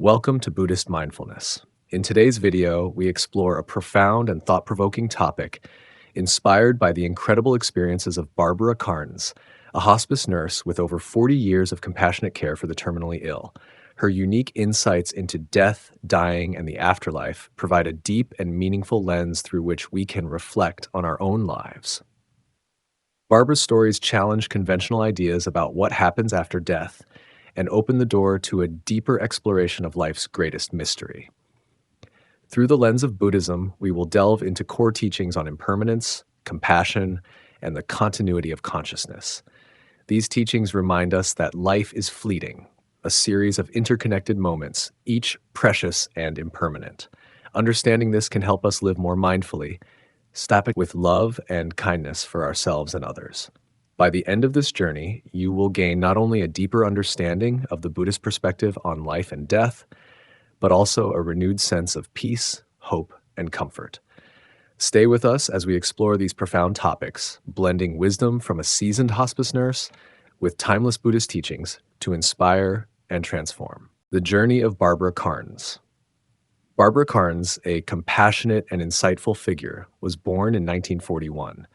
Welcome to Buddhist Mindfulness. In today's video, we explore a profound and thought-provoking topic inspired by the incredible experiences of Barbara Karnes, a hospice nurse with over 40 years of compassionate care for the terminally ill. Her unique insights into death, dying, and the afterlife provide a deep and meaningful lens through which we can reflect on our own lives. Barbara's stories challenge conventional ideas about what happens after death and open the door to a deeper exploration of life's greatest mystery. Through the lens of Buddhism, we will delve into core teachings on impermanence, compassion, and the continuity of consciousness. These teachings remind us that life is fleeting, a series of interconnected moments, each precious and impermanent. Understanding this can help us live more mindfully, stepping with love and kindness for ourselves and others. By the end of this journey, you will gain not only a deeper understanding of the Buddhist perspective on life and death, but also a renewed sense of peace, hope, and comfort. Stay with us as we explore these profound topics, blending wisdom from a seasoned hospice nurse with timeless Buddhist teachings to inspire and transform. The journey of Barbara Karnes. Barbara Karnes, a compassionate and insightful figure, was born in 1941.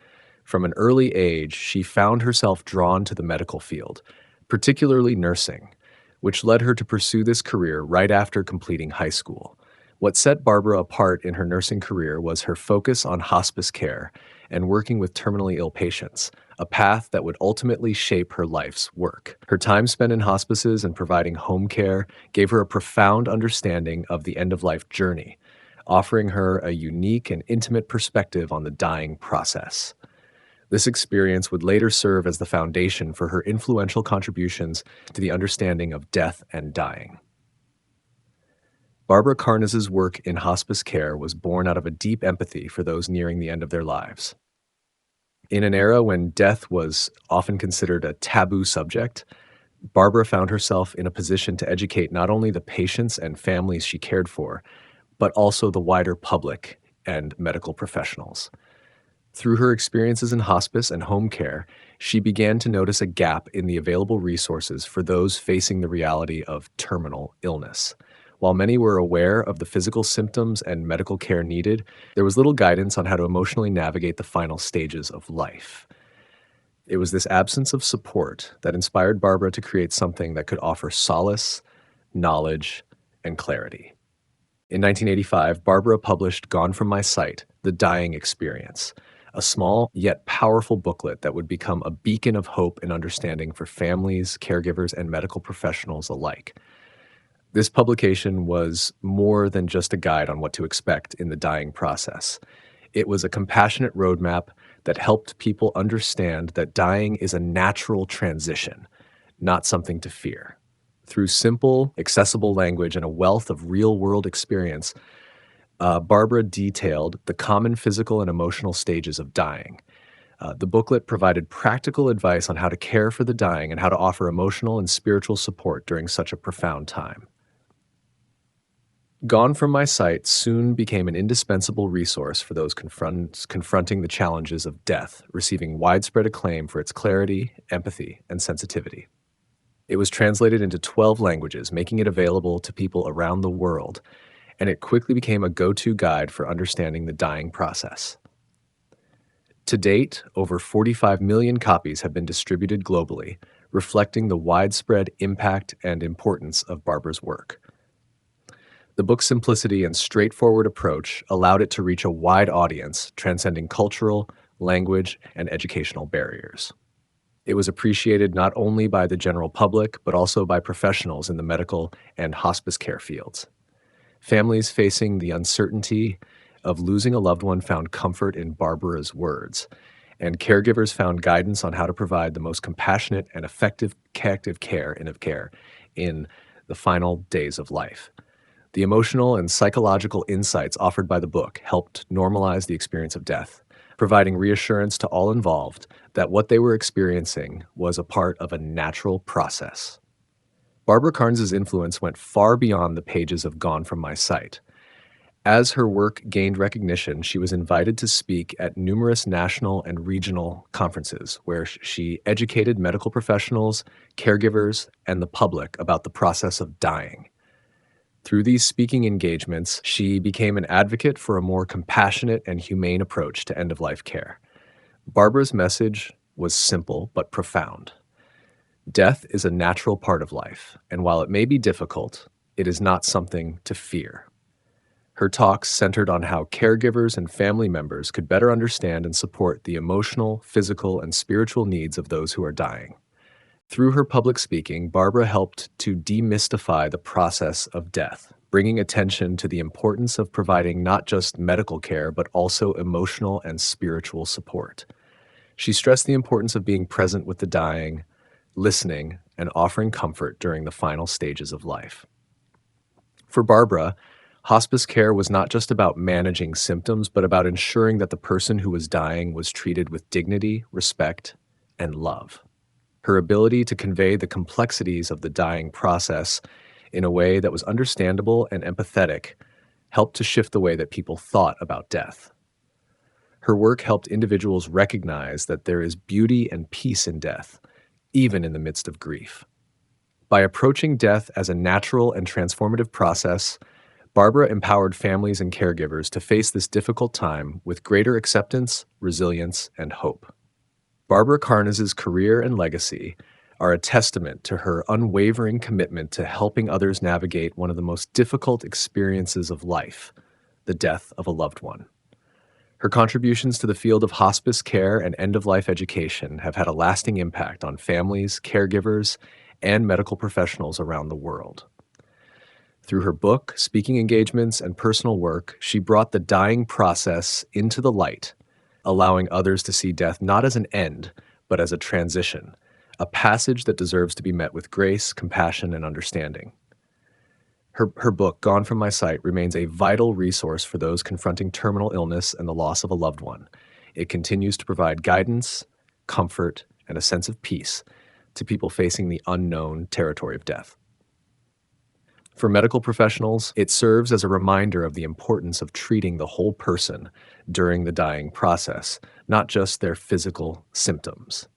From an early age, she found herself drawn to the medical field, particularly nursing, which led her to pursue this career right after completing high school. What set Barbara apart in her nursing career was her focus on hospice care and working with terminally ill patients, a path that would ultimately shape her life's work. Her time spent in hospices and providing home care gave her a profound understanding of the end-of-life journey, offering her a unique and intimate perspective on the dying process. This experience would later serve as the foundation for her influential contributions to the understanding of death and dying. Barbara Karnes' work in hospice care was born out of a deep empathy for those nearing the end of their lives. In an era when death was often considered a taboo subject, Barbara found herself in a position to educate not only the patients and families she cared for, but also the wider public and medical professionals. Through her experiences in hospice and home care, she began to notice a gap in the available resources for those facing the reality of terminal illness. While many were aware of the physical symptoms and medical care needed, there was little guidance on how to emotionally navigate the final stages of life. It was this absence of support that inspired Barbara to create something that could offer solace, knowledge, and clarity. In 1985, Barbara published Gone From My Sight: The Dying Experience, a small yet powerful booklet that would become a beacon of hope and understanding for families, caregivers, and medical professionals alike. This publication was more than just a guide on what to expect in the dying process. It was a compassionate roadmap that helped people understand that dying is a natural transition, not something to fear. Through simple, accessible language and a wealth of real-world experience, Barbara detailed the common physical and emotional stages of dying. The booklet provided practical advice on how to care for the dying and how to offer emotional and spiritual support during such a profound time. Gone From My Sight soon became an indispensable resource for those confronting the challenges of death, receiving widespread acclaim for its clarity, empathy, and sensitivity. It was translated into 12 languages, making it available to people around the world, and it quickly became a go-to guide for understanding the dying process. To date, over 45 million copies have been distributed globally, reflecting the widespread impact and importance of Barbara's work. The book's simplicity and straightforward approach allowed it to reach a wide audience, transcending cultural, language, and educational barriers. It was appreciated not only by the general public, but also by professionals in the medical and hospice care fields. Families facing the uncertainty of losing a loved one found comfort in Barbara's words, and caregivers found guidance on how to provide the most compassionate and effective care in the final days of life. The emotional and psychological insights offered by the book helped normalize the experience of death, providing reassurance to all involved that what they were experiencing was a part of a natural process. Barbara Karnes' influence went far beyond the pages of Gone From My Sight. As her work gained recognition, she was invited to speak at numerous national and regional conferences where she educated medical professionals, caregivers, and the public about the process of dying. Through these speaking engagements, she became an advocate for a more compassionate and humane approach to end-of-life care. Barbara's message was simple but profound. Death is a natural part of life, and while it may be difficult, it is not something to fear. Her talks centered on how caregivers and family members could better understand and support the emotional, physical, and spiritual needs of those who are dying. Through her public speaking, Barbara helped to demystify the process of death, bringing attention to the importance of providing not just medical care, but also emotional and spiritual support. She stressed the importance of being present with the dying, listening, and offering comfort during the final stages of life. For Barbara, hospice care was not just about managing symptoms, but about ensuring that the person who was dying was treated with dignity, respect, and love. Her ability to convey the complexities of the dying process in a way that was understandable and empathetic helped to shift the way that people thought about death. Her work helped individuals recognize that there is beauty and peace in death, even in the midst of grief. By approaching death as a natural and transformative process, Barbara empowered families and caregivers to face this difficult time with greater acceptance, resilience, and hope. Barbara Karnes' career and legacy are a testament to her unwavering commitment to helping others navigate one of the most difficult experiences of life, the death of a loved one. Her contributions to the field of hospice care and end-of-life education have had a lasting impact on families, caregivers, and medical professionals around the world. Through her book, speaking engagements, and personal work, she brought the dying process into the light, allowing others to see death not as an end, but as a transition, a passage that deserves to be met with grace, compassion, and understanding. Her book, Gone From My Sight, remains a vital resource for those confronting terminal illness and the loss of a loved one. It continues to provide guidance, comfort, and a sense of peace to people facing the unknown territory of death. For medical professionals, it serves as a reminder of the importance of treating the whole person during the dying process, not just their physical symptoms.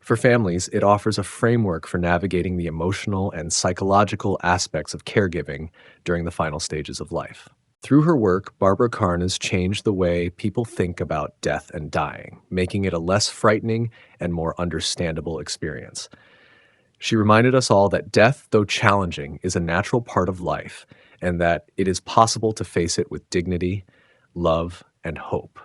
For families, it offers a framework for navigating the emotional and psychological aspects of caregiving during the final stages of life. Through her work, Barbara Karnes changed the way people think about death and dying, making it a less frightening and more understandable experience. She reminded us all that death, though challenging, is a natural part of life, and that it is possible to face it with dignity, love, and hope.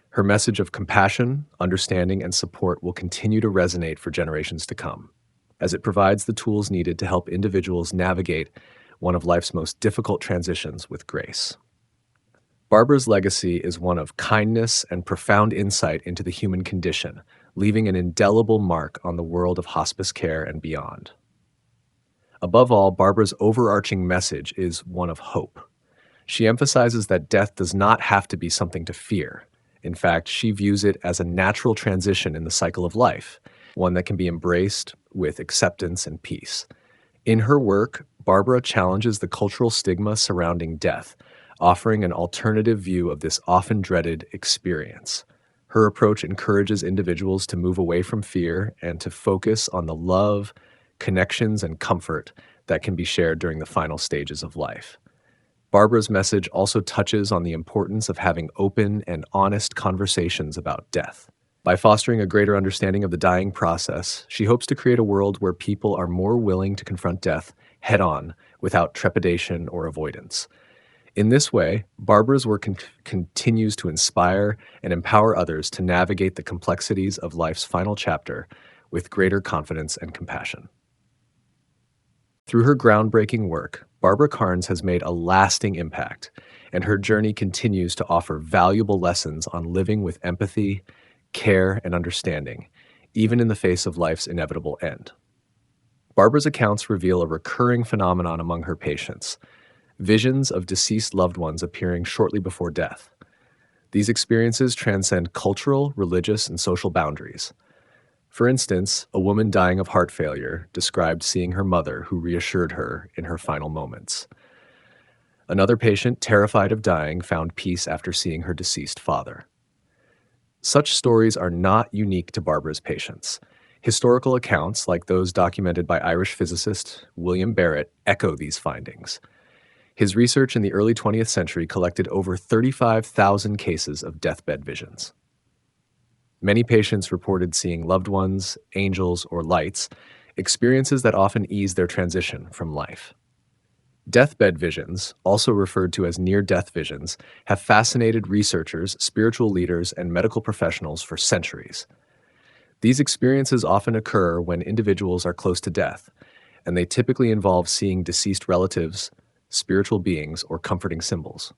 Her message of compassion, understanding, and support will continue to resonate for generations to come, as it provides the tools needed to help individuals navigate one of life's most difficult transitions with grace. Barbara's legacy is one of kindness and profound insight into the human condition, leaving an indelible mark on the world of hospice care and beyond. Above all, Barbara's overarching message is one of hope. She emphasizes that death does not have to be something to fear. In fact, she views it as a natural transition in the cycle of life, one that can be embraced with acceptance and peace. In her work, Barbara challenges the cultural stigma surrounding death, offering an alternative view of this often dreaded experience. Her approach encourages individuals to move away from fear and to focus on the love, connections, and comfort that can be shared during the final stages of life. Barbara's message also touches on the importance of having open and honest conversations about death. By fostering a greater understanding of the dying process, she hopes to create a world where people are more willing to confront death head-on without trepidation or avoidance. In this way, Barbara's work continues to inspire and empower others to navigate the complexities of life's final chapter with greater confidence and compassion. Through her groundbreaking work, Barbara Karnes has made a lasting impact, and her journey continues to offer valuable lessons on living with empathy, care, and understanding, even in the face of life's inevitable end. Barbara's accounts reveal a recurring phenomenon among her patients: visions of deceased loved ones appearing shortly before death. These experiences transcend cultural, religious, and social boundaries. For instance, a woman dying of heart failure described seeing her mother, who reassured her in her final moments. Another patient, terrified of dying, found peace after seeing her deceased father. Such stories are not unique to Barbara's patients. Historical accounts, like those documented by Irish physicist William Barrett, echo these findings. His research in the early 20th century collected over 35,000 cases of deathbed visions. Many patients reported seeing loved ones, angels, or lights, experiences that often ease their transition from life. Deathbed visions, also referred to as near-death visions, have fascinated researchers, spiritual leaders, and medical professionals for centuries. These experiences often occur when individuals are close to death, and they typically involve seeing deceased relatives, spiritual beings, or comforting symbols.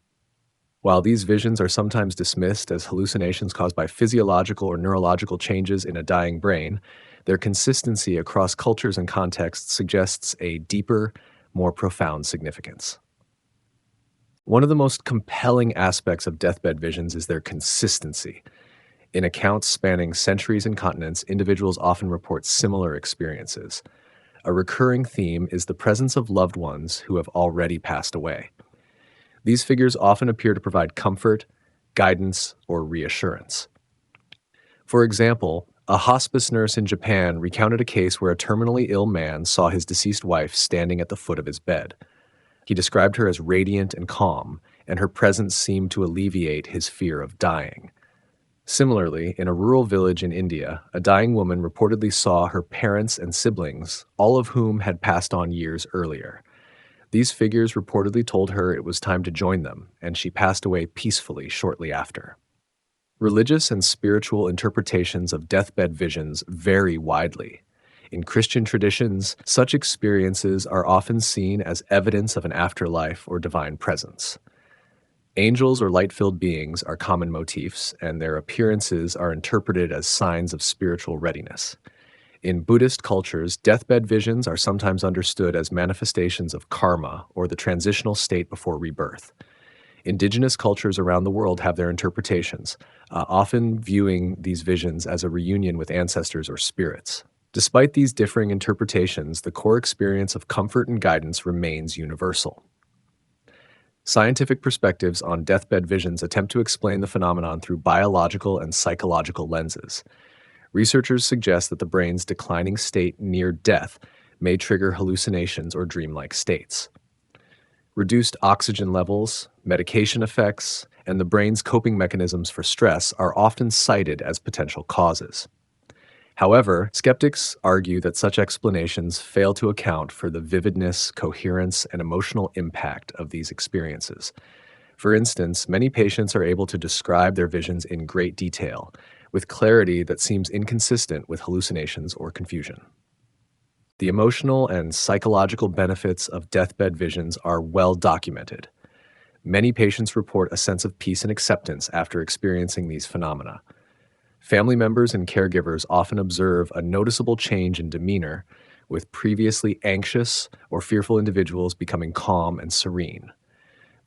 While these visions are sometimes dismissed as hallucinations caused by physiological or neurological changes in a dying brain, their consistency across cultures and contexts suggests a deeper, more profound significance. One of the most compelling aspects of deathbed visions is their consistency. In accounts spanning centuries and continents, individuals often report similar experiences. A recurring theme is the presence of loved ones who have already passed away. These figures often appear to provide comfort, guidance, or reassurance. For example, a hospice nurse in Japan recounted a case where a terminally ill man saw his deceased wife standing at the foot of his bed. He described her as radiant and calm, and her presence seemed to alleviate his fear of dying. Similarly, in a rural village in India, a dying woman reportedly saw her parents and siblings, all of whom had passed on years earlier. These figures reportedly told her it was time to join them, and she passed away peacefully shortly after. Religious and spiritual interpretations of deathbed visions vary widely. In Christian traditions, such experiences are often seen as evidence of an afterlife or divine presence. Angels or light-filled beings are common motifs, and their appearances are interpreted as signs of spiritual readiness. In Buddhist cultures, deathbed visions are sometimes understood as manifestations of karma or the transitional state before rebirth. Indigenous cultures around the world have their interpretations, often viewing these visions as a reunion with ancestors or spirits. Despite these differing interpretations, the core experience of comfort and guidance remains universal. Scientific perspectives on deathbed visions attempt to explain the phenomenon through biological and psychological lenses. Researchers suggest that the brain's declining state near death may trigger hallucinations or dreamlike states. Reduced oxygen levels, medication effects, and the brain's coping mechanisms for stress are often cited as potential causes. However, skeptics argue that such explanations fail to account for the vividness, coherence, and emotional impact of these experiences. For instance, many patients are able to describe their visions in great detail, with clarity that seems inconsistent with hallucinations or confusion. The emotional and psychological benefits of deathbed visions are well documented. Many patients report a sense of peace and acceptance after experiencing these phenomena. Family members and caregivers often observe a noticeable change in demeanor, with previously anxious or fearful individuals becoming calm and serene.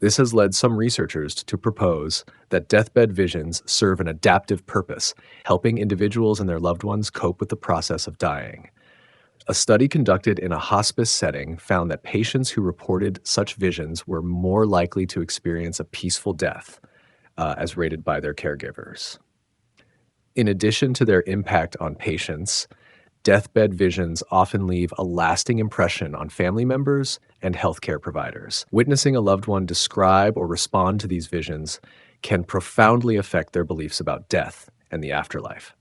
This has led some researchers to propose that deathbed visions serve an adaptive purpose, helping individuals and their loved ones cope with the process of dying. A study conducted in a hospice setting found that patients who reported such visions were more likely to experience a peaceful death, as rated by their caregivers. In addition to their impact on patients, deathbed visions often leave a lasting impression on family members and healthcare providers. Witnessing a loved one describe or respond to these visions can profoundly affect their beliefs about death and the afterlife.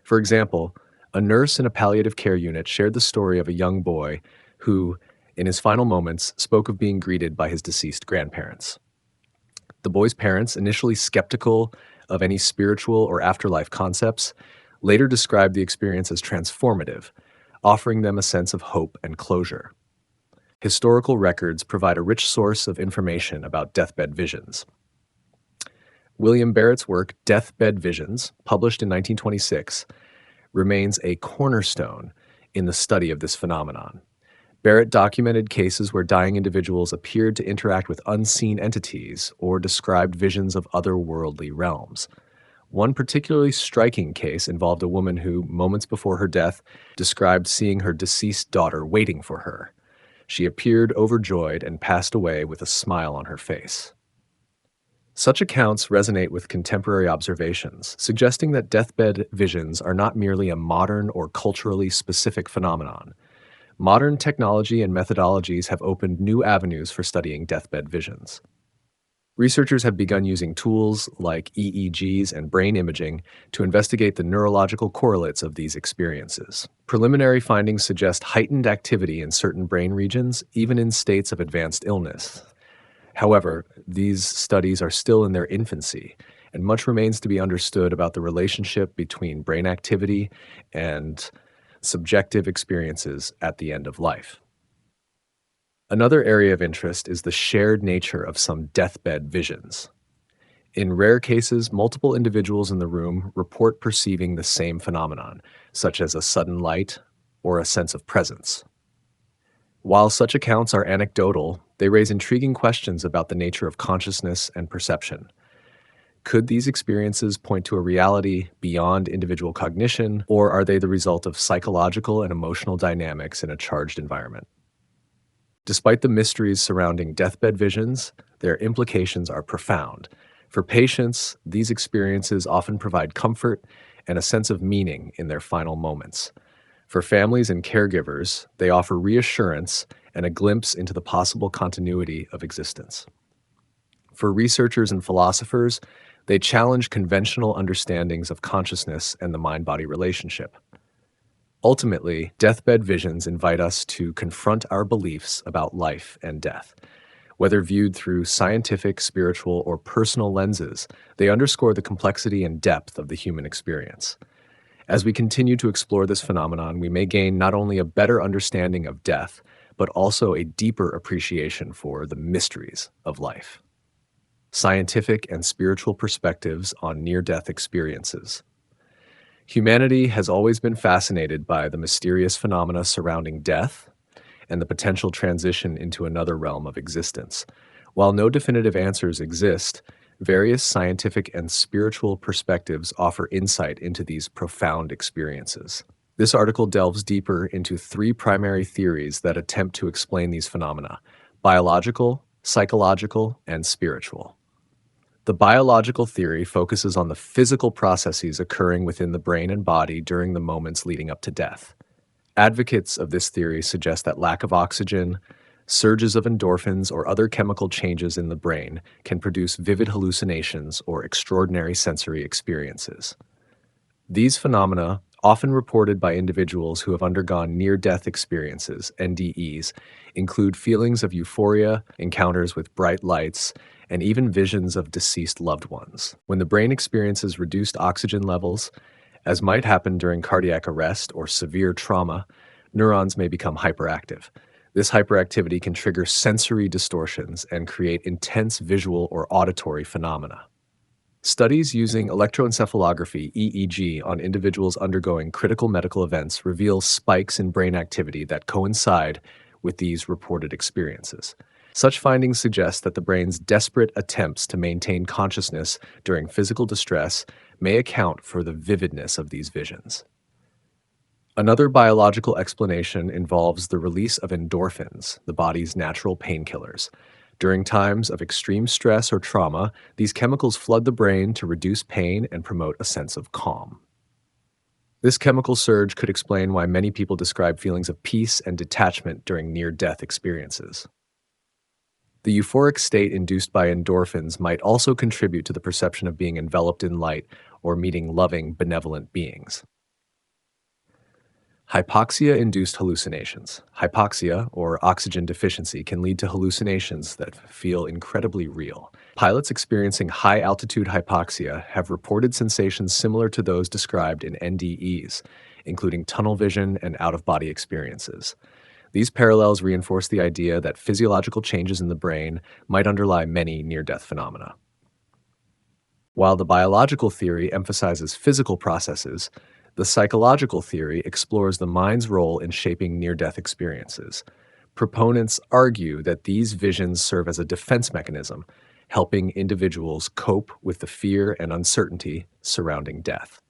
For example, a nurse in a palliative care unit shared the story of a young boy who, in his final moments, spoke of being greeted by his deceased grandparents. The boy's parents, initially skeptical of any spiritual or afterlife concepts, later described the experience as transformative, offering them a sense of hope and closure. Historical records provide a rich source of information about deathbed visions. William Barrett's work, Deathbed Visions, published in 1926, remains a cornerstone in the study of this phenomenon. Barrett documented cases where dying individuals appeared to interact with unseen entities or described visions of otherworldly realms. One particularly striking case involved a woman who, moments before her death, described seeing her deceased daughter waiting for her. She appeared overjoyed and passed away with a smile on her face. Such accounts resonate with contemporary observations, suggesting that deathbed visions are not merely a modern or culturally specific phenomenon, Modern technology and methodologies have opened new avenues for studying deathbed visions. Researchers have begun using tools like EEGs and brain imaging to investigate the neurological correlates of these experiences. Preliminary findings suggest heightened activity in certain brain regions, even in states of advanced illness. However, these studies are still in their infancy, and much remains to be understood about the relationship between brain activity and subjective experiences at the end of life. Another area of interest is the shared nature of some deathbed visions. In rare cases, multiple individuals in the room report perceiving the same phenomenon, such as a sudden light or a sense of presence. While such accounts are anecdotal, they raise intriguing questions about the nature of consciousness and perception. Could these experiences point to a reality beyond individual cognition, or are they the result of psychological and emotional dynamics in a charged environment? Despite the mysteries surrounding deathbed visions, their implications are profound. For patients, these experiences often provide comfort and a sense of meaning in their final moments. For families and caregivers, they offer reassurance and a glimpse into the possible continuity of existence. For researchers and philosophers, they challenge conventional understandings of consciousness and the mind-body relationship. Ultimately, deathbed visions invite us to confront our beliefs about life and death. Whether viewed through scientific, spiritual, or personal lenses, they underscore the complexity and depth of the human experience. As we continue to explore this phenomenon, we may gain not only a better understanding of death, but also a deeper appreciation for the mysteries of life. Scientific and spiritual perspectives on near-death experiences. Humanity has always been fascinated by the mysterious phenomena surrounding death and the potential transition into another realm of existence. While no definitive answers exist, various scientific and spiritual perspectives offer insight into these profound experiences. This article delves deeper into three primary theories that attempt to explain these phenomena: biological, psychological, and spiritual. The biological theory focuses on the physical processes occurring within the brain and body during the moments leading up to death. Advocates of this theory suggest that lack of oxygen, surges of endorphins, or other chemical changes in the brain can produce vivid hallucinations or extraordinary sensory experiences. These phenomena, often reported by individuals who have undergone near-death experiences, NDEs, include feelings of euphoria, encounters with bright lights, and even visions of deceased loved ones. When the brain experiences reduced oxygen levels, as might happen during cardiac arrest or severe trauma, neurons may become hyperactive. This hyperactivity can trigger sensory distortions and create intense visual or auditory phenomena. Studies using electroencephalography, EEG, on individuals undergoing critical medical events reveal spikes in brain activity that coincide with these reported experiences. Such findings suggest that the brain's desperate attempts to maintain consciousness during physical distress may account for the vividness of these visions. Another biological explanation involves the release of endorphins, the body's natural painkillers. During times of extreme stress or trauma, these chemicals flood the brain to reduce pain and promote a sense of calm. This chemical surge could explain why many people describe feelings of peace and detachment during near-death experiences. The euphoric state induced by endorphins might also contribute to the perception of being enveloped in light or meeting loving, benevolent beings. Hypoxia-induced hallucinations. Hypoxia, or oxygen deficiency, can lead to hallucinations that feel incredibly real. Pilots experiencing high-altitude hypoxia have reported sensations similar to those described in NDEs, including tunnel vision and out-of-body experiences. These parallels reinforce the idea that physiological changes in the brain might underlie many near-death phenomena. While the biological theory emphasizes physical processes, the psychological theory explores the mind's role in shaping near-death experiences. Proponents argue that these visions serve as a defense mechanism, helping individuals cope with the fear and uncertainty surrounding death.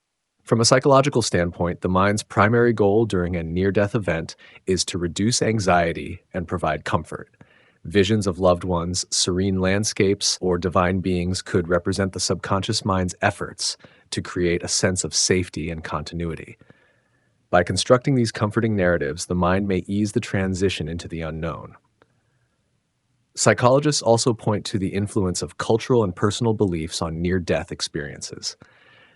From a psychological standpoint, the mind's primary goal during a near-death event is to reduce anxiety and provide comfort. Visions of loved ones, serene landscapes, or divine beings could represent the subconscious mind's efforts to create a sense of safety and continuity. By constructing these comforting narratives, the mind may ease the transition into the unknown. Psychologists also point to the influence of cultural and personal beliefs on near-death experiences.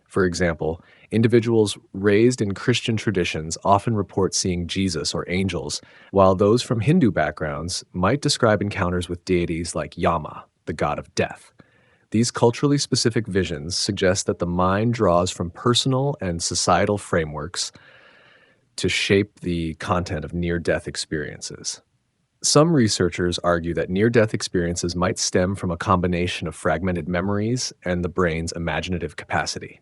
For example, individuals raised in Christian traditions often report seeing Jesus or angels, while those from Hindu backgrounds might describe encounters with deities like Yama, the god of death. These culturally specific visions suggest that the mind draws from personal and societal frameworks to shape the content of near-death experiences. Some researchers argue that near-death experiences might stem from a combination of fragmented memories and the brain's imaginative capacity.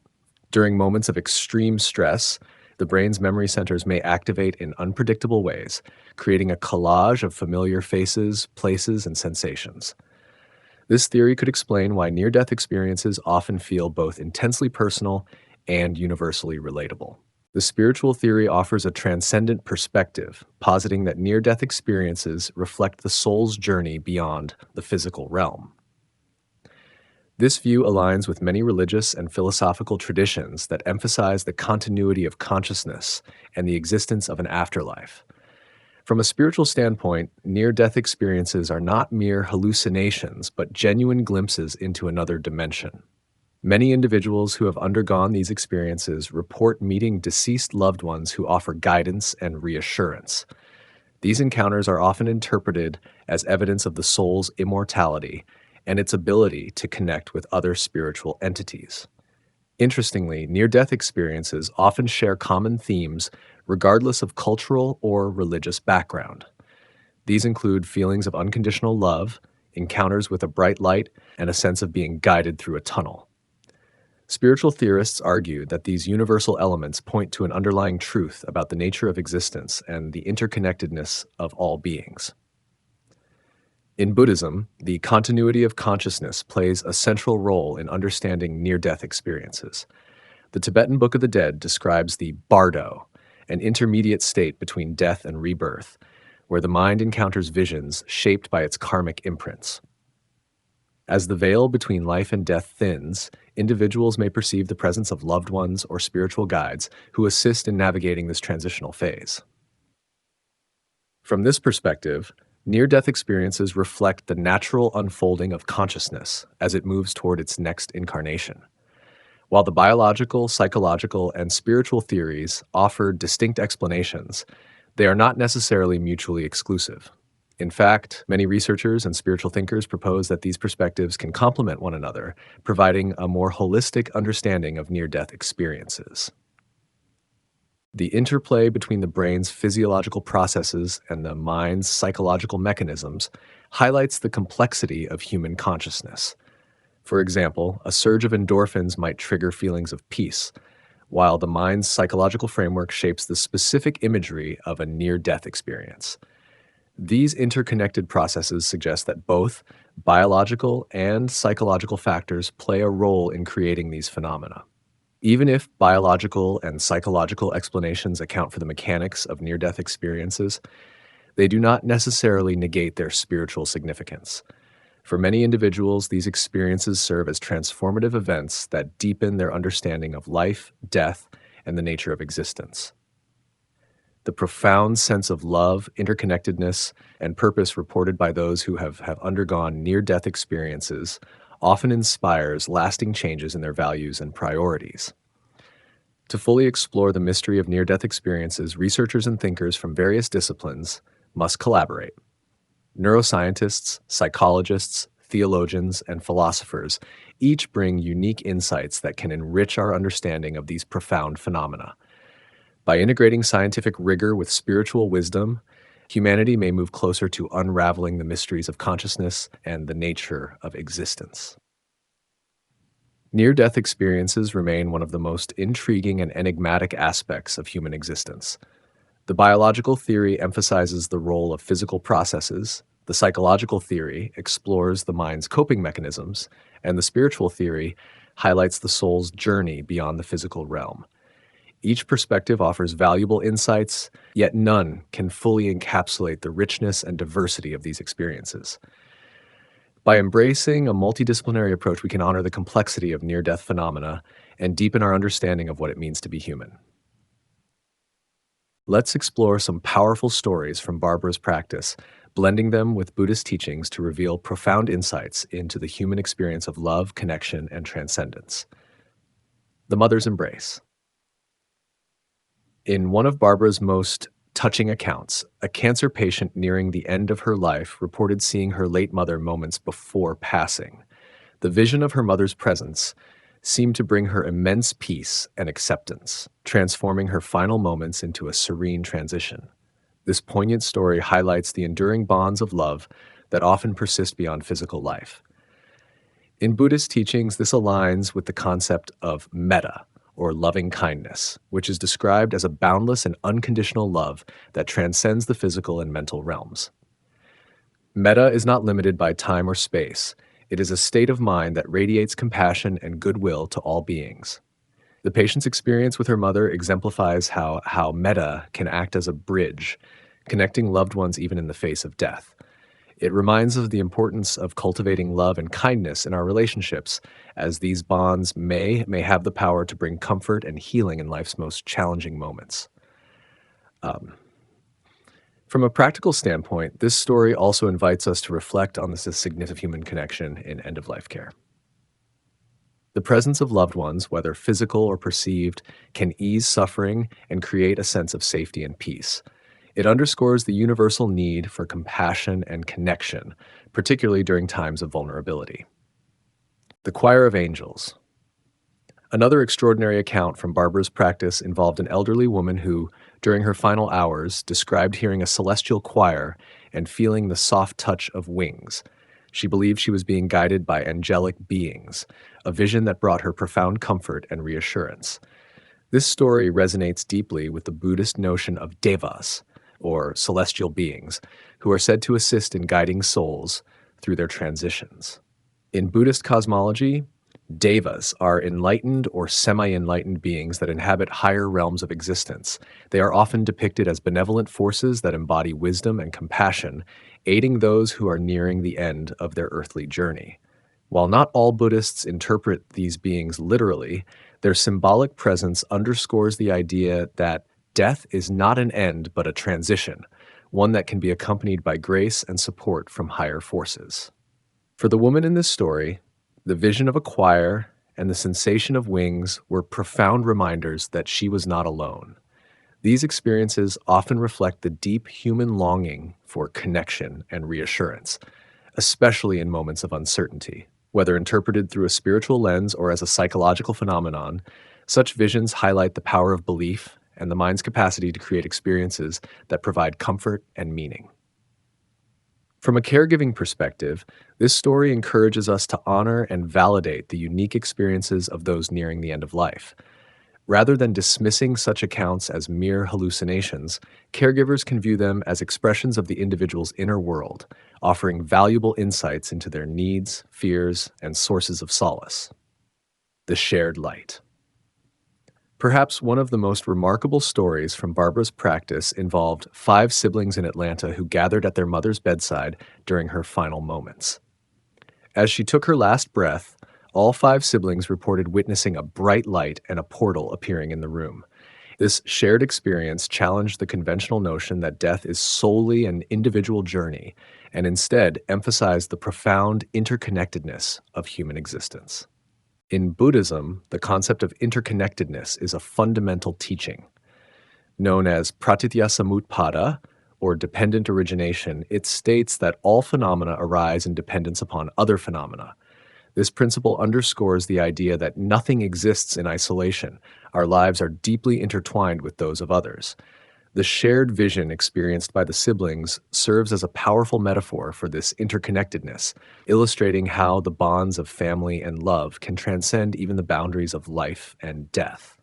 During moments of extreme stress, the brain's memory centers may activate in unpredictable ways, creating a collage of familiar faces, places, and sensations. This theory could explain why near-death experiences often feel both intensely personal and universally relatable. The spiritual theory offers a transcendent perspective, positing that near-death experiences reflect the soul's journey beyond the physical realm. This view aligns with many religious and philosophical traditions that emphasize the continuity of consciousness and the existence of an afterlife. From a spiritual standpoint, near-death experiences are not mere hallucinations, but genuine glimpses into another dimension. Many individuals who have undergone these experiences report meeting deceased loved ones who offer guidance and reassurance. These encounters are often interpreted as evidence of the soul's immortality and its ability to connect with other spiritual entities. Interestingly, near-death experiences often share common themes regardless of cultural or religious background. These include feelings of unconditional love, encounters with a bright light, and a sense of being guided through a tunnel. Spiritual theorists argue that these universal elements point to an underlying truth about the nature of existence and the interconnectedness of all beings. In Buddhism, the continuity of consciousness plays a central role in understanding near-death experiences. The Tibetan Book of the Dead describes the bardo, an intermediate state between death and rebirth, where the mind encounters visions shaped by its karmic imprints. As the veil between life and death thins, individuals may perceive the presence of loved ones or spiritual guides who assist in navigating this transitional phase. From this perspective, near-death experiences reflect the natural unfolding of consciousness as it moves toward its next incarnation. While the biological, psychological, and spiritual theories offer distinct explanations, they are not necessarily mutually exclusive. In fact, many researchers and spiritual thinkers propose that these perspectives can complement one another, providing a more holistic understanding of near-death experiences. The interplay between the brain's physiological processes and the mind's psychological mechanisms highlights the complexity of human consciousness. For example, a surge of endorphins might trigger feelings of peace, while the mind's psychological framework shapes the specific imagery of a near-death experience. These interconnected processes suggest that both biological and psychological factors play a role in creating these phenomena. Even if biological and psychological explanations account for the mechanics of near-death experiences, they do not necessarily negate their spiritual significance. For many individuals, these experiences serve as transformative events that deepen their understanding of life, death, and the nature of existence. The profound sense of love, interconnectedness, and purpose reported by those who have undergone near-death experiences often inspires lasting changes in their values and priorities. To fully explore the mystery of near-death experiences, researchers and thinkers from various disciplines must collaborate. Neuroscientists, psychologists, theologians, and philosophers each bring unique insights that can enrich our understanding of these profound phenomena. By integrating scientific rigor with spiritual wisdom, humanity may move closer to unraveling the mysteries of consciousness and the nature of existence. Near-death experiences remain one of the most intriguing and enigmatic aspects of human existence. The biological theory emphasizes the role of physical processes, the psychological theory explores the mind's coping mechanisms, and the spiritual theory highlights the soul's journey beyond the physical realm. Each perspective offers valuable insights, yet none can fully encapsulate the richness and diversity of these experiences. By embracing a multidisciplinary approach, we can honor the complexity of near-death phenomena and deepen our understanding of what it means to be human. Let's explore some powerful stories from Barbara's practice, blending them with Buddhist teachings to reveal profound insights into the human experience of love, connection, and transcendence. The Mother's Embrace. In one of Barbara's most touching accounts, a cancer patient nearing the end of her life reported seeing her late mother moments before passing. The vision of her mother's presence seemed to bring her immense peace and acceptance, transforming her final moments into a serene transition. This poignant story highlights the enduring bonds of love that often persist beyond physical life. In Buddhist teachings, this aligns with the concept of metta, or loving kindness, which is described as a boundless and unconditional love that transcends the physical and mental realms. Metta is not limited by time or space. It is a state of mind that radiates compassion and goodwill to all beings. The patient's experience with her mother exemplifies how metta can act as a bridge, connecting loved ones even in the face of death. It reminds us of the importance of cultivating love and kindness in our relationships, as these bonds may have the power to bring comfort and healing in life's most challenging moments. From a practical standpoint, this story also invites us to reflect on the significance of human connection in end-of-life care. The presence of loved ones, whether physical or perceived, can ease suffering and create a sense of safety and peace. It underscores the universal need for compassion and connection, particularly during times of vulnerability. The Choir of Angels. Another extraordinary account from Barbara's practice involved an elderly woman who, during her final hours, described hearing a celestial choir and feeling the soft touch of wings. She believed she was being guided by angelic beings, a vision that brought her profound comfort and reassurance. This story resonates deeply with the Buddhist notion of devas, or celestial beings, who are said to assist in guiding souls through their transitions. In Buddhist cosmology, devas are enlightened or semi-enlightened beings that inhabit higher realms of existence. They are often depicted as benevolent forces that embody wisdom and compassion, aiding those who are nearing the end of their earthly journey. While not all Buddhists interpret these beings literally, their symbolic presence underscores the idea that death is not an end but a transition, one that can be accompanied by grace and support from higher forces. For the woman in this story, the vision of a choir and the sensation of wings were profound reminders that she was not alone. These experiences often reflect the deep human longing for connection and reassurance, especially in moments of uncertainty. Whether interpreted through a spiritual lens or as a psychological phenomenon, such visions highlight the power of belief and the mind's capacity to create experiences that provide comfort and meaning. From a caregiving perspective, this story encourages us to honor and validate the unique experiences of those nearing the end of life. Rather than dismissing such accounts as mere hallucinations, caregivers can view them as expressions of the individual's inner world, offering valuable insights into their needs, fears, and sources of solace. The Shared Light. Perhaps one of the most remarkable stories from Barbara's practice involved 5 siblings in Atlanta who gathered at their mother's bedside during her final moments. As she took her last breath, all 5 siblings reported witnessing a bright light and a portal appearing in the room. This shared experience challenged the conventional notion that death is solely an individual journey, and instead emphasized the profound interconnectedness of human existence. In Buddhism, the concept of interconnectedness is a fundamental teaching. Known as pratityasamutpada, or dependent origination, it states that all phenomena arise in dependence upon other phenomena. This principle underscores the idea that nothing exists in isolation. Our lives are deeply intertwined with those of others. The shared vision experienced by the siblings serves as a powerful metaphor for this interconnectedness, illustrating how the bonds of family and love can transcend even the boundaries of life and death.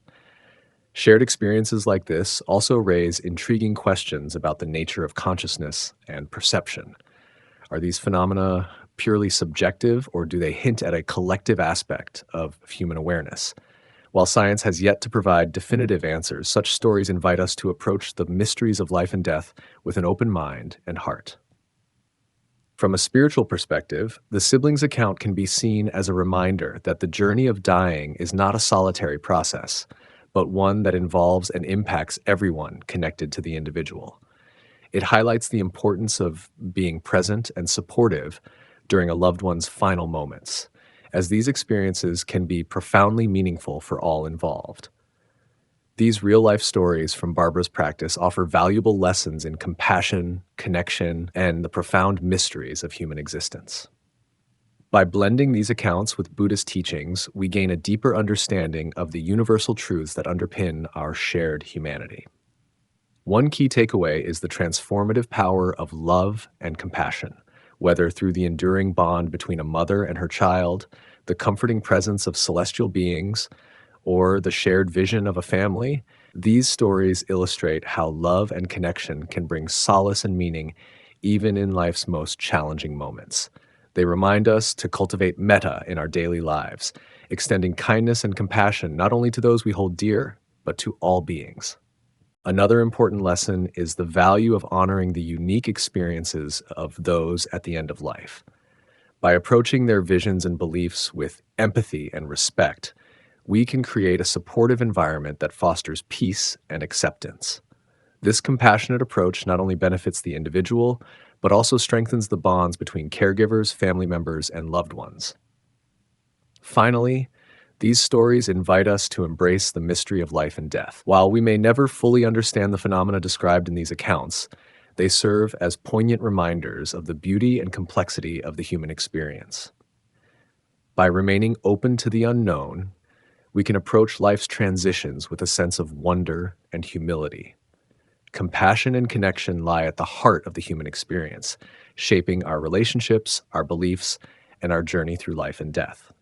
Shared experiences like this also raise intriguing questions about the nature of consciousness and perception. Are these phenomena purely subjective, or do they hint at a collective aspect of human awareness? While science has yet to provide definitive answers, such stories invite us to approach the mysteries of life and death with an open mind and heart. From a spiritual perspective, the siblings' account can be seen as a reminder that the journey of dying is not a solitary process, but one that involves and impacts everyone connected to the individual. It highlights the importance of being present and supportive during a loved one's final moments, as these experiences can be profoundly meaningful for all involved. These real-life stories from Barbara's practice offer valuable lessons in compassion, connection, and the profound mysteries of human existence. By blending these accounts with Buddhist teachings, we gain a deeper understanding of the universal truths that underpin our shared humanity. One key takeaway is the transformative power of love and compassion, whether through the enduring bond between a mother and her child, the comforting presence of celestial beings, or the shared vision of a family. These stories illustrate how love and connection can bring solace and meaning even in life's most challenging moments. They remind us to cultivate metta in our daily lives, extending kindness and compassion not only to those we hold dear, but to all beings. Another important lesson is the value of honoring the unique experiences of those at the end of life. By approaching their visions and beliefs with empathy and respect, we can create a supportive environment that fosters peace and acceptance. This compassionate approach not only benefits the individual, but also strengthens the bonds between caregivers, family members, and loved ones. Finally, these stories invite us to embrace the mystery of life and death. While we may never fully understand the phenomena described in these accounts, they serve as poignant reminders of the beauty and complexity of the human experience. By remaining open to the unknown, we can approach life's transitions with a sense of wonder and humility. Compassion and connection lie at the heart of the human experience, shaping our relationships, our beliefs, and our journey through life and death.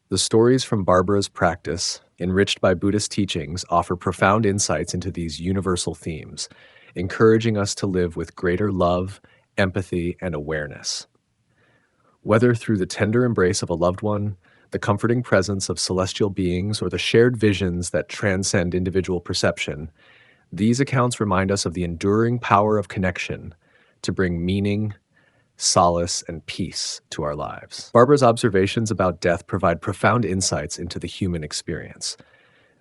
The stories from Barbara's practice, enriched by Buddhist teachings, offer profound insights into these universal themes, encouraging us to live with greater love, empathy, and awareness. Whether through the tender embrace of a loved one, the comforting presence of celestial beings, or the shared visions that transcend individual perception, these accounts remind us of the enduring power of connection to bring meaning, solace, and peace to our lives. Barbara's observations about death provide profound insights into the human experience.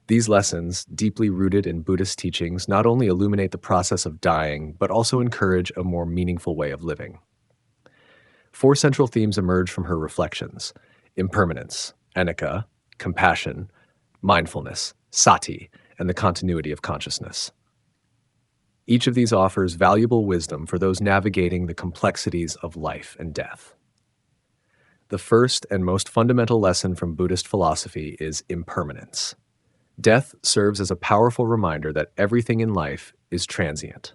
These lessons, deeply rooted in Buddhist teachings, not only illuminate the process of dying, but also encourage a more meaningful way of living. 4 central themes emerge from her reflections: impermanence, anicca, compassion, mindfulness, sati, and the continuity of consciousness. Each of these offers valuable wisdom for those navigating the complexities of life and death. The first and most fundamental lesson from Buddhist philosophy is impermanence. Death serves as a powerful reminder that everything in life is transient.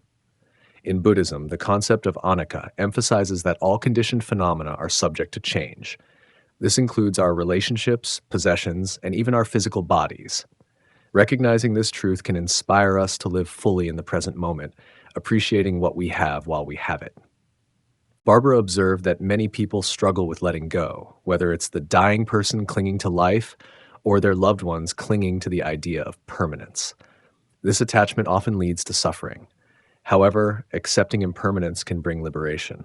In Buddhism, the concept of anicca emphasizes that all conditioned phenomena are subject to change. This includes our relationships, possessions, and even our physical bodies. Recognizing this truth can inspire us to live fully in the present moment, appreciating what we have while we have it. Barbara observed that many people struggle with letting go, whether it's the dying person clinging to life or their loved ones clinging to the idea of permanence. This attachment often leads to suffering. However, accepting impermanence can bring liberation.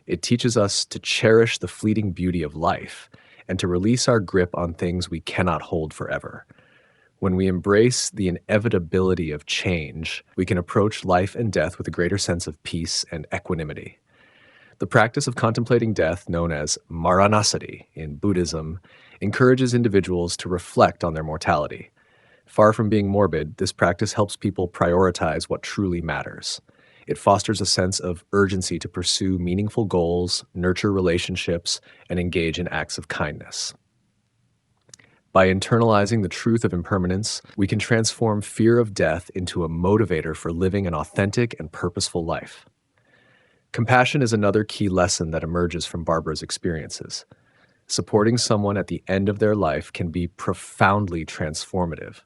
It teaches us to cherish the fleeting beauty of life and to release our grip on things we cannot hold forever. When we embrace the inevitability of change, we can approach life and death with a greater sense of peace and equanimity. The practice of contemplating death, known as maranasati in Buddhism, encourages individuals to reflect on their mortality. Far from being morbid, this practice helps people prioritize what truly matters. It fosters a sense of urgency to pursue meaningful goals, nurture relationships, and engage in acts of kindness. By internalizing the truth of impermanence, we can transform fear of death into a motivator for living an authentic and purposeful life. Compassion is another key lesson that emerges from Barbara's experiences. Supporting someone at the end of their life can be profoundly transformative.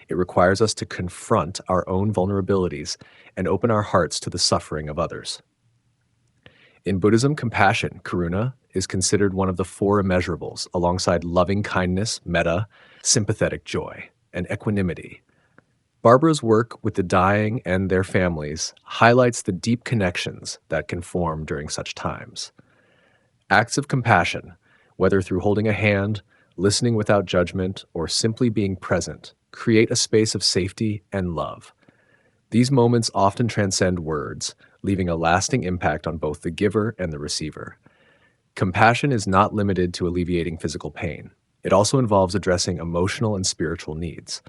It requires us to confront our own vulnerabilities and open our hearts to the suffering of others. In Buddhism, compassion, karuna, is considered one of the 4 immeasurables, alongside loving kindness, metta, sympathetic joy, and equanimity. Barbara's work with the dying and their families highlights the deep connections that can form during such times. Acts of compassion, whether through holding a hand, listening without judgment, or simply being present, create a space of safety and love. These moments often transcend words, leaving a lasting impact on both the giver and the receiver. Compassion is not limited to alleviating physical pain. It also involves addressing emotional and spiritual needs.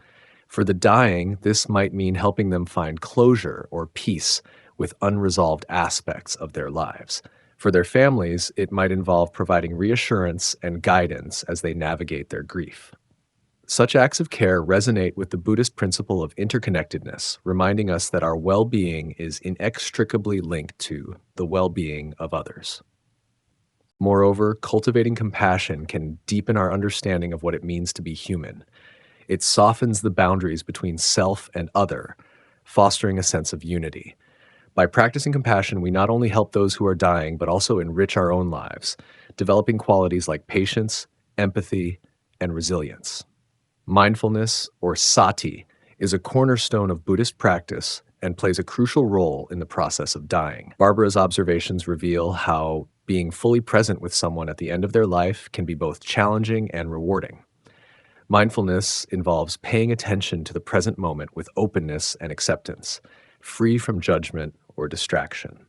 For the dying, this might mean helping them find closure or peace with unresolved aspects of their lives. For their families, it might involve providing reassurance and guidance as they navigate their grief. Such acts of care resonate with the Buddhist principle of interconnectedness, reminding us that our well-being is inextricably linked to the well-being of others. Moreover, cultivating compassion can deepen our understanding of what it means to be human. It softens the boundaries between self and other, fostering a sense of unity. By practicing compassion, we not only help those who are dying, but also enrich our own lives, developing qualities like patience, empathy, and resilience. Mindfulness, or sati, is a cornerstone of Buddhist practice and plays a crucial role in the process of dying. Barbara's observations reveal how being fully present with someone at the end of their life can be both challenging and rewarding. Mindfulness involves paying attention to the present moment with openness and acceptance, free from judgment or distraction.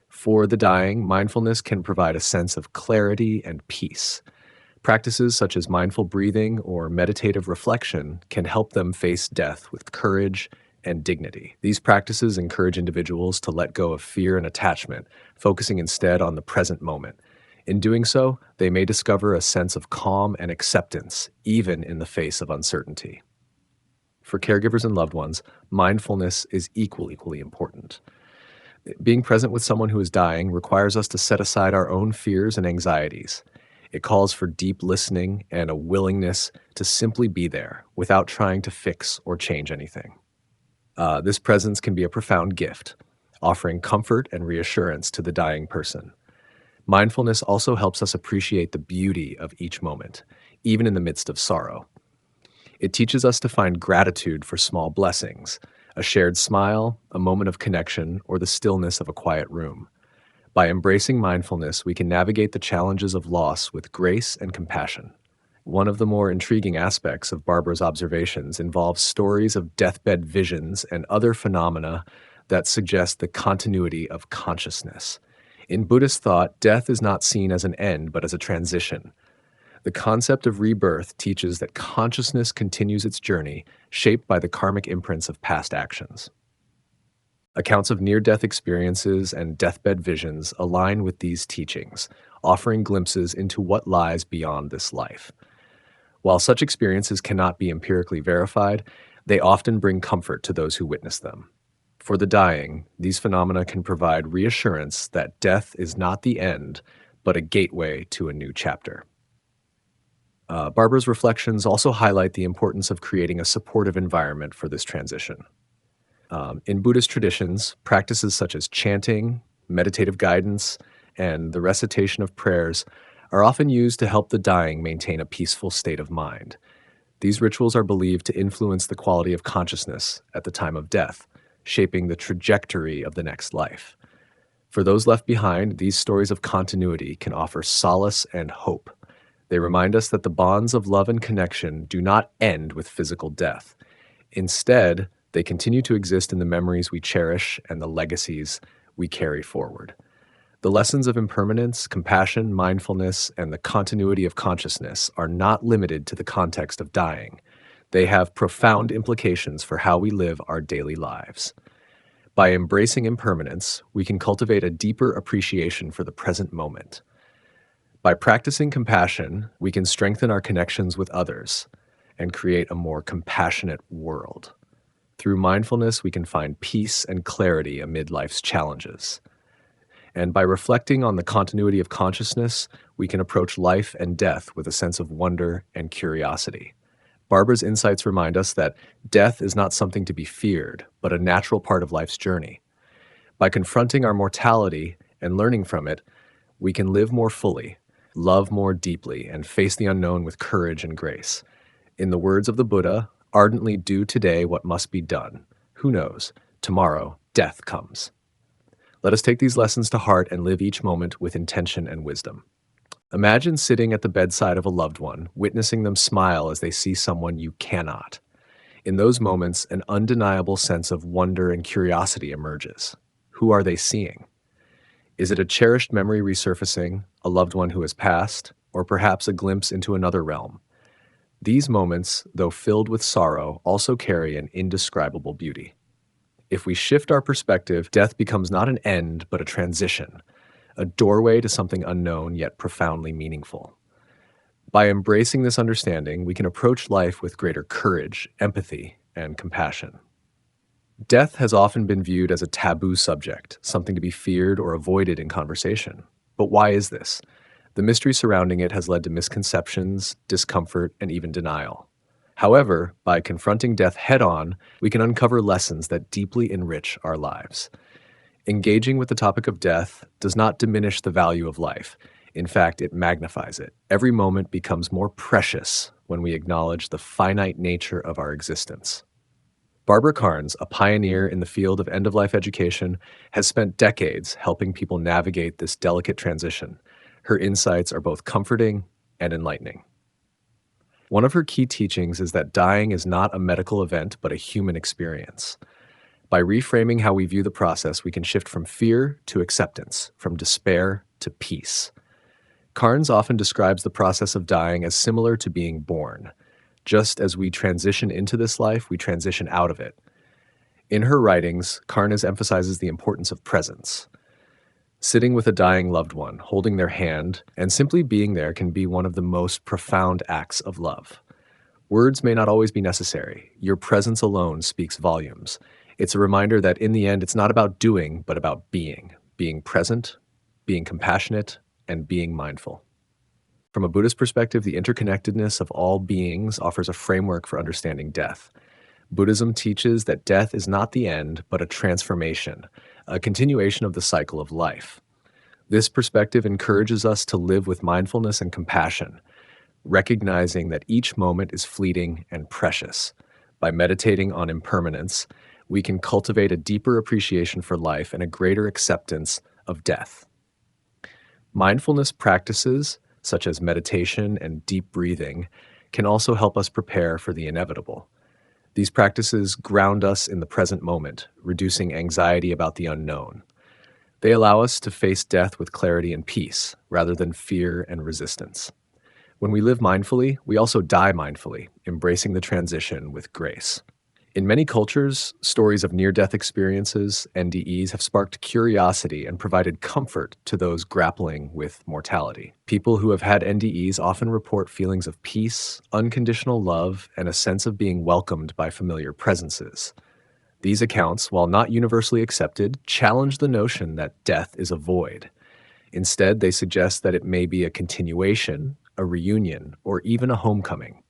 For the dying, mindfulness can provide a sense of clarity and peace. Practices such as mindful breathing or meditative reflection can help them face death with courage and dignity. These practices encourage individuals to let go of fear and attachment, focusing instead on the present moment. In doing so, they may discover a sense of calm and acceptance, even in the face of uncertainty. For caregivers and loved ones, mindfulness is equally important. Being present with someone who is dying requires us to set aside our own fears and anxieties. It calls for deep listening and a willingness to simply be there without trying to fix or change anything. This presence can be a profound gift, offering comfort and reassurance to the dying person. Mindfulness also helps us appreciate the beauty of each moment, even in the midst of sorrow. It teaches us to find gratitude for small blessings, a shared smile, a moment of connection, or the stillness of a quiet room. By embracing mindfulness, we can navigate the challenges of loss with grace and compassion. One of the more intriguing aspects of Barbara's observations involves stories of deathbed visions and other phenomena that suggest the continuity of consciousness. In Buddhist thought, death is not seen as an end, but as a transition. The concept of rebirth teaches that consciousness continues its journey, shaped by the karmic imprints of past actions. Accounts of near-death experiences and deathbed visions align with these teachings, offering glimpses into what lies beyond this life. While such experiences cannot be empirically verified, they often bring comfort to those who witness them. For the dying, these phenomena can provide reassurance that death is not the end, but a gateway to a new chapter. Barbara's reflections also highlight the importance of creating a supportive environment for this transition. In Buddhist traditions, practices such as chanting, meditative guidance, and the recitation of prayers are often used to help the dying maintain a peaceful state of mind. These rituals are believed to influence the quality of consciousness at the time of death, shaping the trajectory of the next life. For those left behind, these stories of continuity can offer solace and hope. They remind us that the bonds of love and connection do not end with physical death. Instead, they continue to exist in the memories we cherish and the legacies we carry forward. The lessons of impermanence, compassion, mindfulness, and the continuity of consciousness are not limited to the context of dying. They have profound implications for how we live our daily lives. By embracing impermanence, we can cultivate a deeper appreciation for the present moment. By practicing compassion, we can strengthen our connections with others and create a more compassionate world. Through mindfulness, we can find peace and clarity amid life's challenges. And by reflecting on the continuity of consciousness, we can approach life and death with a sense of wonder and curiosity. Barbara's insights remind us that death is not something to be feared, but a natural part of life's journey. By confronting our mortality and learning from it, we can live more fully, love more deeply, and face the unknown with courage and grace. In the words of the Buddha, ardently do today what must be done. Who knows? Tomorrow, death comes. Let us take these lessons to heart and live each moment with intention and wisdom. Imagine sitting at the bedside of a loved one, witnessing them smile as they see someone you cannot. In those moments, an undeniable sense of wonder and curiosity emerges. Who are they seeing? Is it a cherished memory resurfacing, a loved one who has passed, or perhaps a glimpse into another realm? These moments, though filled with sorrow, also carry an indescribable beauty. If we shift our perspective, death becomes not an end, but a transition, a doorway to something unknown yet profoundly meaningful. By embracing this understanding, we can approach life with greater courage, empathy, and compassion. Death has often been viewed as a taboo subject, something to be feared or avoided in conversation. But why is this? The mystery surrounding it has led to misconceptions, discomfort, and even denial. However, by confronting death head-on, we can uncover lessons that deeply enrich our lives. Engaging with the topic of death does not diminish the value of life. In fact, it magnifies it. Every moment becomes more precious when we acknowledge the finite nature of our existence. Barbara Karnes, a pioneer in the field of end-of-life education, has spent decades helping people navigate this delicate transition. Her insights are both comforting and enlightening. One of her key teachings is that dying is not a medical event, but a human experience. By reframing how we view the process, we can shift from fear to acceptance, from despair to peace. Karnes often describes the process of dying as similar to being born. Just as we transition into this life, we transition out of it. In her writings, Karnes emphasizes the importance of presence. Sitting with a dying loved one, holding their hand, and simply being there can be one of the most profound acts of love. Words may not always be necessary. Your presence alone speaks volumes. It's a reminder that in the end, it's not about doing, but about being present, being compassionate, and being mindful. From a Buddhist perspective, the interconnectedness of all beings offers a framework for understanding death. Buddhism teaches that death is not the end, but a transformation, a continuation of the cycle of life. This perspective encourages us to live with mindfulness and compassion, recognizing that each moment is fleeting and precious. By meditating on impermanence, we can cultivate a deeper appreciation for life and a greater acceptance of death. Mindfulness practices, such as meditation and deep breathing, can also help us prepare for the inevitable. These practices ground us in the present moment, reducing anxiety about the unknown. They allow us to face death with clarity and peace, rather than fear and resistance. When we live mindfully, we also die mindfully, embracing the transition with grace. In many cultures, stories of near-death experiences, NDEs, have sparked curiosity and provided comfort to those grappling with mortality. People who have had NDEs often report feelings of peace, unconditional love, and a sense of being welcomed by familiar presences. These accounts, while not universally accepted, challenge the notion that death is a void. Instead, they suggest that it may be a continuation, a reunion, or even a homecoming.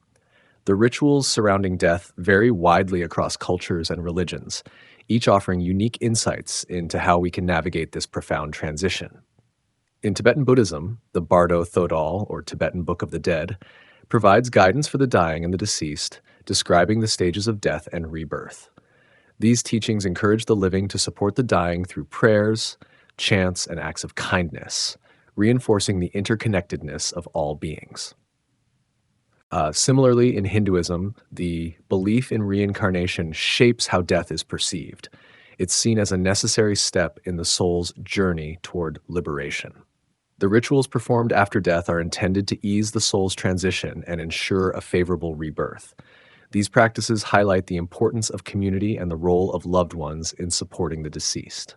The rituals surrounding death vary widely across cultures and religions, each offering unique insights into how we can navigate this profound transition. In Tibetan Buddhism, the Bardo Thodol, or Tibetan Book of the Dead, provides guidance for the dying and the deceased, describing the stages of death and rebirth. These teachings encourage the living to support the dying through prayers, chants, and acts of kindness, reinforcing the interconnectedness of all beings. Similarly, in Hinduism, the belief in reincarnation shapes how death is perceived. It's seen as a necessary step in the soul's journey toward liberation. The rituals performed after death are intended to ease the soul's transition and ensure a favorable rebirth. These practices highlight the importance of community and the role of loved ones in supporting the deceased.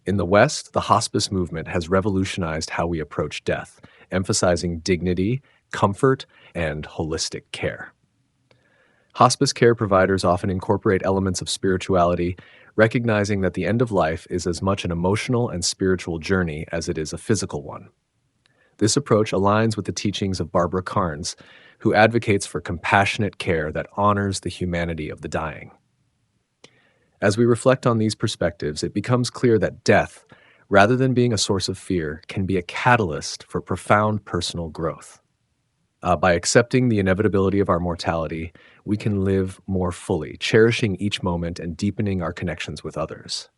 In the West, the hospice movement has revolutionized how we approach death, emphasizing dignity, comfort, and holistic care. Hospice care providers often incorporate elements of spirituality, recognizing that the end of life is as much an emotional and spiritual journey as it is a physical one. This approach aligns with the teachings of Barbara Karnes, who advocates for compassionate care that honors the humanity of the dying. As we reflect on these perspectives, it becomes clear that death, rather than being a source of fear, can be a catalyst for profound personal growth. By accepting the inevitability of our mortality, we can live more fully, cherishing each moment and deepening our connections with others.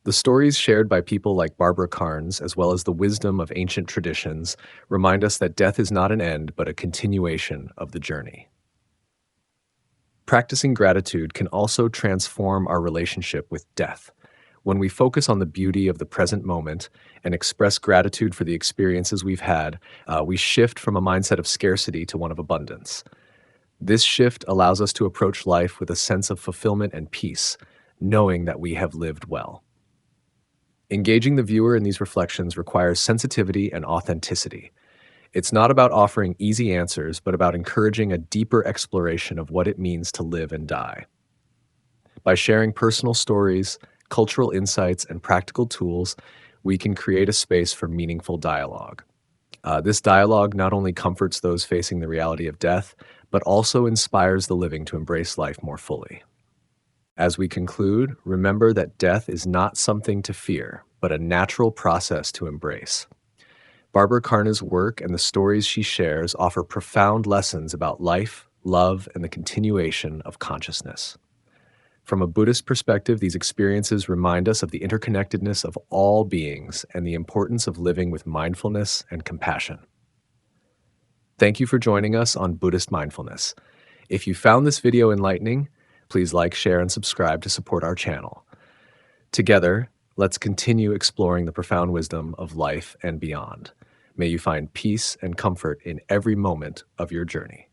The stories shared by people like Barbara Karnes, as well as the wisdom of ancient traditions, remind us that death is not an end, but a continuation of the journey. Practicing gratitude can also transform our relationship with death. When we focus on the beauty of the present moment and express gratitude for the experiences we've had, we shift from a mindset of scarcity to one of abundance. This shift allows us to approach life with a sense of fulfillment and peace, knowing that we have lived well. Engaging the viewer in these reflections requires sensitivity and authenticity. It's not about offering easy answers, but about encouraging a deeper exploration of what it means to live and die. By sharing personal stories, cultural insights, and practical tools, we can create a space for meaningful dialogue. This dialogue not only comforts those facing the reality of death, but also inspires the living to embrace life more fully. As we conclude, remember that death is not something to fear, but a natural process to embrace. Barbara Karnes' work and the stories she shares offer profound lessons about life, love, and the continuation of consciousness. From a Buddhist perspective, these experiences remind us of the interconnectedness of all beings and the importance of living with mindfulness and compassion. Thank you for joining us on Buddhist Mindfulness. If you found this video enlightening, please like, share, and subscribe to support our channel. Together, let's continue exploring the profound wisdom of life and beyond. May you find peace and comfort in every moment of your journey.